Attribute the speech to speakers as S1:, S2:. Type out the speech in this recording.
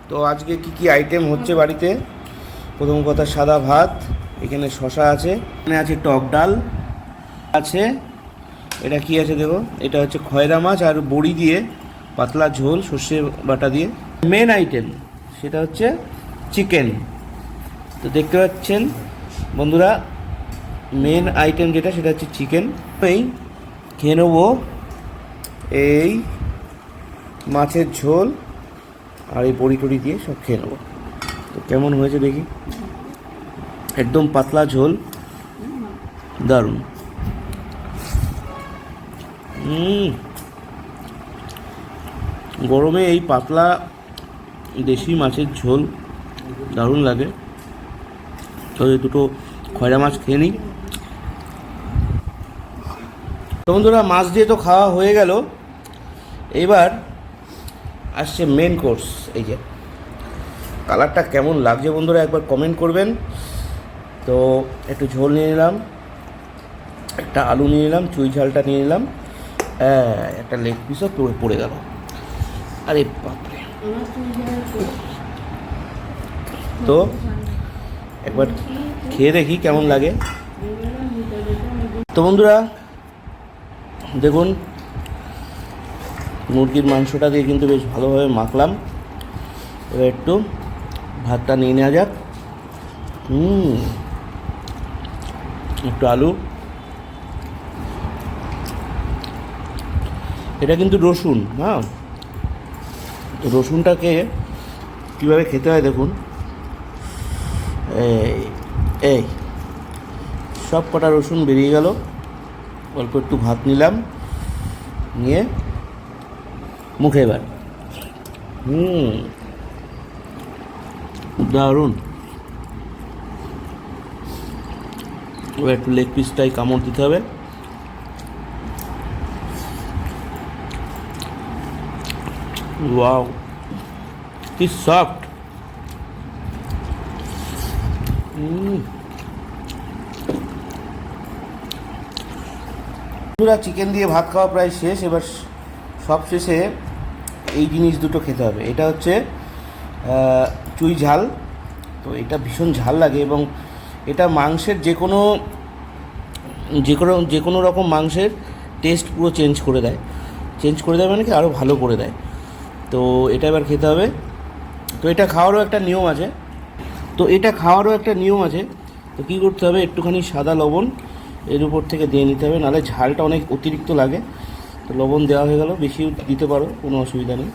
S1: তো আজকে কি কি আইটেম হচ্ছে বাড়িতে? প্রথম কথা সাদা ভাত, এখানে শশা আছে, এখানে আছে টক ডাল আছে, এটা কি আছে দেখো, এটা হচ্ছে খয়রা মাছ আর বড়ি দিয়ে পাতলা ঝোল সর্ষে বাটা দিয়ে। মেন আইটেম সেটা হচ্ছে চিকেন। তো দেখতে পাচ্ছেন বন্ধুরা, মেন আইটেম যেটা সেটা হচ্ছে চিকেন। এই খেয়ে নেবো এই মাছের ঝোল আর এই বড়ি টড়ি দিয়ে সব খেয়ে নেবো। তো কেমন হয়েছে দেখি, একদম পাতলা ঝোল, দারুণ। গরমে এই পাতলা দেশি মাছের ঝোল দারুণ লাগে। তো দুটো খয়রা মাছ খেয়ে নিই। তো বন্ধুরা, মাছ দিয়ে তো খাওয়া হয়ে গেল, এবার আসছে মেন কোর্স। এই যে কালারটা কেমন লাগছে বন্ধুরা একবার কমেন্ট করবেন। তো একটু ঝোল নিয়ে নিলাম, একটা আলু নিয়ে নিলাম, চুই ঝালটা নিয়ে নিলাম, একটা লেগ পিসও পড়ে গেল। আরে বাপরে! তো একবার খেয়ে দেখি কেমন লাগে। তো বন্ধুরা দেখুন, মুরগির মাংসটা দিয়ে কিন্তু বেশ ভালোভাবে মাখলাম। এবার একটু ভাতটা নিয়ে নেওয়া যাক। একটু আলু, এটা কিন্তু রসুন, হ্যাঁ। তো রসুনটাকে কীভাবে খেতে হয় দেখুন, এই সব কটা রসুন বেরিয়ে গেল। অল্প একটু ভাত নিলাম, নিয়ে মুখে এবার দারুণ। এবার একটু লেগ পিসটাই কামড় দিতে হবে। ওয়াও, কি সফট! চিকেন দিয়ে ভাত খাওয়া প্রায় শেষ। এবার সব শেষে এই জিনিস দুটো খেতে হবে। এটা হচ্ছে চুই ঝাল। তো এটা ভীষণ ঝাল লাগে এবং এটা মাংসের যে কোনো রকম মাংসের টেস্ট পুরো চেঞ্জ করে দেয় মানে কি আরও ভালো করে দেয়। তো এটা এবার খেতে হবে। তো এটা খাওয়ারও একটা নিয়ম আছে। তো কী করতে হবে, একটুখানি সাদা লবণ এর উপর থেকে দিয়ে নিতে হবে, নাহলে ঝালটা অনেক অতিরিক্ত লাগে। তো লবণ দেওয়া হয়ে গেল, বেশি দিতে পারো, কোনো অসুবিধা নেই।